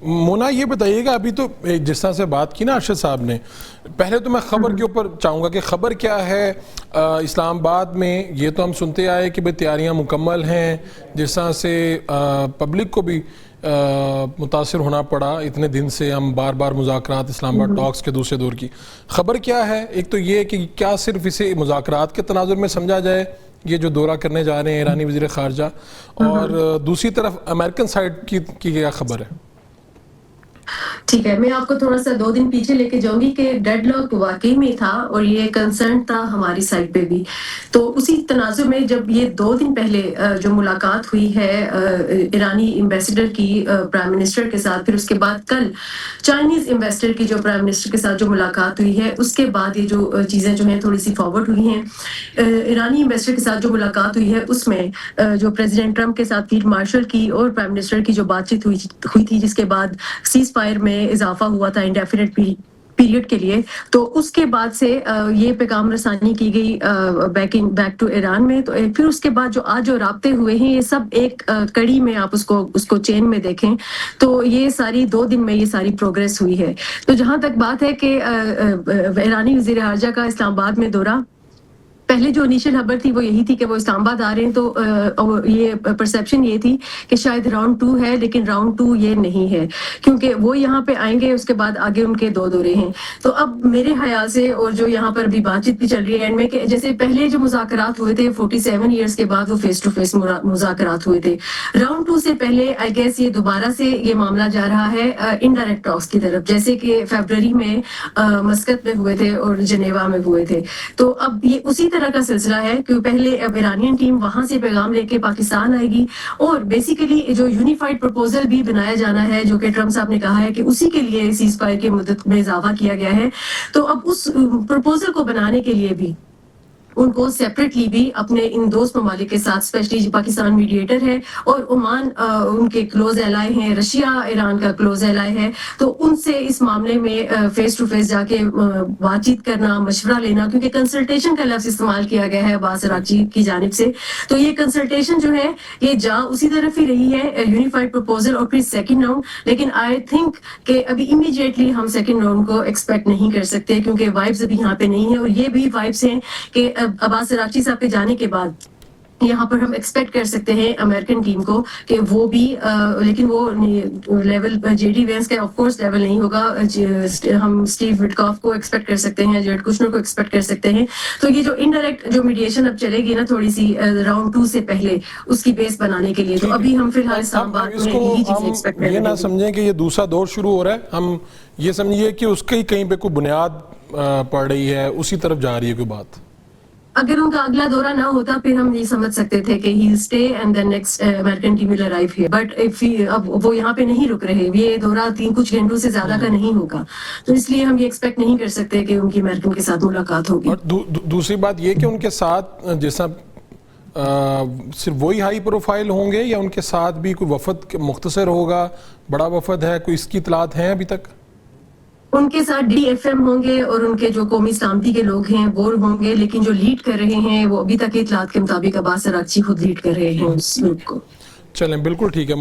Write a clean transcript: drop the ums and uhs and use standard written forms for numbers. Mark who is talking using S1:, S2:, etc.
S1: مونا یہ بتائیے گا، ابھی تو جس طرح سے بات کی نا ارشد صاحب نے، پہلے تو میں خبر کے اوپر چاہوں گا کہ خبر کیا ہے اسلام آباد میں. یہ تو ہم سنتے آئے کہ تیاریاں مکمل ہیں، جس طرح سے پبلک کو بھی متاثر ہونا پڑا. اتنے دن سے ہم بار بار مذاکرات، اسلام آباد ٹاکس کے دوسرے دور کی خبر کیا ہے؟ ایک تو یہ کہ کیا صرف اسے مذاکرات کے تناظر میں سمجھا جائے یہ جو دورہ کرنے جا رہے ہیں ایرانی وزیر خارجہ، اور دوسری طرف امریکن سائڈ کی کیا خبر ہے؟
S2: ٹھیک ہے، میں آپ کو تھوڑا سا 2 دن پیچھے لے کے جاؤں گی کہ ڈیڈ لاک واقعی میں تھا اور یہ کنسرن تھا ہماری سائڈ پہ بھی. تو اسی تناظر میں جب یہ 2 دن پہلے جو ملاقات ہوئی ہے ایرانی ایمبیسیڈر کی پرائم منسٹر کے ساتھ، پھر اس کے بعد کل چائنیز ایمبیسیڈر کی جو پرائم منسٹر کے ساتھ جو ملاقات ہوئی ہے، اس کے بعد یہ جو چیزیں جو ہیں تھوڑی سی فارورڈ ہوئی ہیں. ایرانی ایمبیسیڈر کے ساتھ جو ملاقات ہوئی ہے اس میں جو پریزیڈنٹ ٹرمپ کے ساتھ فیلڈ مارشل کی اور پرائم منسٹر کی جو بات چیت ہوئی تھی، جس کے بعد سیز فائر میں اضافہ ہوا تھا انڈیفینٹ پیریڈ کے لیے، تو اس کے بعد سے یہ پیغام رسانی کی گئی بیک ٹو ایران میں. تو پھر اس کے بعد جو آج جو رابطے ہوئے ہیں، یہ سب ایک کڑی میں آپ اس کو چین میں دیکھیں تو یہ ساری 2 دن میں یہ ساری پروگریس ہوئی ہے. تو جہاں تک بات ہے کہ ایرانی وزیر خارجہ کا اسلام آباد میں دورہ، پہلے جو انیشل خبر تھی وہ یہی تھی کہ وہ اسلام آباد آ رہے ہیں، تو یہ پرسیپشن یہ تھی کہ شاید راؤنڈ 2 ہے، لیکن راؤنڈ 2 یہ نہیں ہے، کیونکہ وہ یہاں پہ آئیں گے، اس کے بعد آگے ان کے 2 دورے ہیں. تو اب میرے خیال سے، اور جو یہاں پر بھی بات چیت بھی چل رہی ہے اینڈ میں، کہ جیسے پہلے جو مذاکرات ہوئے تھے 47 ایئرس کے بعد، وہ فیس ٹو فیس مذاکرات ہوئے تھے. راؤنڈ 2 سے پہلے آئی گیس یہ دوبارہ سے یہ معاملہ جا رہا ہے انڈائریکٹ ٹاکس کی طرف، جیسے کہ فیبرری میں مسقط میں ہوئے تھے اور جنیوا میں ہوئے تھے. تو اب یہ اسی طرح کا سلسلہ ہے کہ پہلے ایرانین ٹیم وہاں سے پیغام لے کے پاکستان آئے گی، اور بیسیکلی جو یونیفائڈ پروپوزل بھی بنایا جانا ہے، جو کہ ٹرمپ صاحب نے کہا ہے کہ اسی کے لیے سیز فائر کی مدت میں اضافہ کیا گیا ہے. تو اب اس پروپوزل کو بنانے کے لیے بھی ان کو سیپریٹلی بھی اپنے ان دوست ممالک کے ساتھ، اسپیشلی پاکستان میڈیٹر ہے اور عمان ان کے کلوز ایلائی ہیں، رشیا ایران کا کلوز ایلائی ہے، تو ان سے اس معاملے میں فیس ٹو فیس جا کے بات چیت کرنا، مشورہ لینا، کیونکہ کنسلٹیشن کا لفظ استعمال کیا گیا ہے عباس اراغچی کی جانب سے. تو یہ کنسلٹیشن جو ہے یہ جا اسی طرف ہی رہی ہے، یونیفائڈ پروپوزل اور پھر سیکنڈ راؤنڈ. لیکن آئی تھنک کہ ابھی امیڈیٹلی ہم سیکنڈ راؤنڈ کو ایکسپیکٹ نہیں کر سکتے، کیونکہ وائبز ابھی یہاں پہ نہیں ہیں، اور یہ بھی وائبز ہیں کہ عباس اراغچی صاحب کے جانے کے بعد یہاں پر ہم ایکسپیکٹ کر سکتے ہیں امریکن ٹیم کو کہ وہ بھی، لیکن وہ لیول جے ڈی وینس کا آف کورس لیول نہیں ہوگا. ہم اسٹیو وٹکاف کو ایکسپیکٹ کر سکتے ہیں، جیریڈ کوشنر کو ایکسپیکٹ کر سکتے ہیں. تو یہ جو انڈائریکٹ جو میڈیشن اب چلے گی نا تھوڑی سی راؤنڈ 2 سے پہلے، اس کی بیس بنانے کے لیے، تو ابھی ہم فی الحال اسلام آباد میں یہی چیزیں ایکسپیکٹ کر رہے ہیں.
S1: یہ نہ سمجھیں کہ یہ دوسرا دور شروع ہو رہا ہے، ہم یہ سمجھیے کہ اس کی کہیں پہ کوئی بنیاد پڑ رہی ہے، اسی طرف جا رہی ہے کوئی بات.
S2: اگر ان کا اگلا دورہ نہ ہوتا پھر ہم یہ سمجھ سکتے تھے کہ he stay and then next American team will arrive here, but اب وہ یہاں پہ نہیں رک رہے. یہ دورہ کچھ گھنٹوں سے زیادہ کا نہیں ہوگا، تو اس لیے ہم یہ ایکسپیکٹ نہیں کر سکتے کہ ان کی امریکن کے ساتھ ملاقات ہوگی.
S1: اور دوسری بات یہ کہ ان کے ساتھ جیسا صرف وہی ہائی پروفائل ہوں گے، یا ان کے ساتھ بھی کوئی وفد مختصر ہوگا، بڑا وفد ہے، کوئی اس کی اطلاعات ہیں ابھی تک؟
S2: ان کے ساتھ ڈی ایف ایم ہوں گے اور ان کے جو قومی سلامتی کے لوگ ہیں وہ ہوں گے، لیکن جو لیڈ کر رہے ہیں وہ ابھی تک اطلاعات کے مطابق عباس اراغچی خود لیڈ کر رہے ہیں اس گروپ کو.
S1: چلیں بالکل ٹھیک ہے.